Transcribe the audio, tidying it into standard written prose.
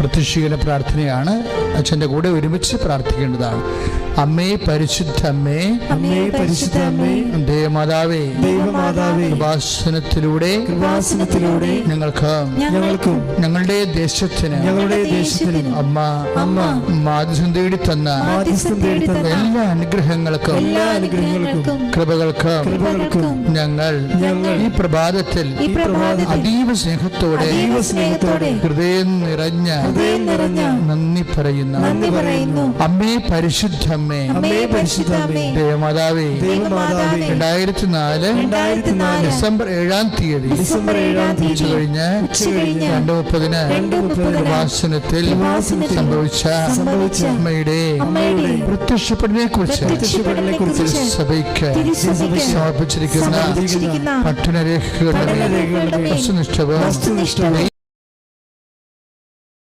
പ്രത്യക്ഷീകരണ പ്രാർത്ഥനയാണ്. അച്ഛൻ്റെ കൂടെ ഒരുമിച്ച് പ്രാർത്ഥിക്കേണ്ടതാണ്. അമ്മേ പരിശുദ്ധ അമ്മേ, അമ്മേ പരിശുദ്ധ അമ്മേ, ദേവമാതാവേ, ദൈവമാതാവേ, കൃപാസനത്തിലൂടെ ഞങ്ങൾക്കും ഞങ്ങളുടെ ദേശത്തിന് അമ്മ മാധ്യസ്ഥം തേടി തന്ന എല്ലാ അനുഗ്രഹങ്ങൾക്കും കൃപകൾക്കും ഞങ്ങൾ ഈ പ്രഭാതത്തിൽ അതീവ സ്നേഹത്തോടെ ഹൃദയം നിറഞ്ഞ നന്ദി പറയുന്നു. അമ്മേ പരിശുദ്ധ അമ്മേ, ദേവമാതാവേ, 2004 ഡിസംബർ 7-ാം തീയതി കഴിഞ്ഞ് 2:30 കൃപാസനത്തിൽ സംഭവിച്ച അമ്മയുടെ പ്രത്യക്ഷപ്പെടലിനെ കുറിച്ച് സഭയ്ക്ക് സമർപ്പിച്ചിരിക്കുന്ന പഠനരേഖകളുടെ വസ്തുനിഷ്ഠവും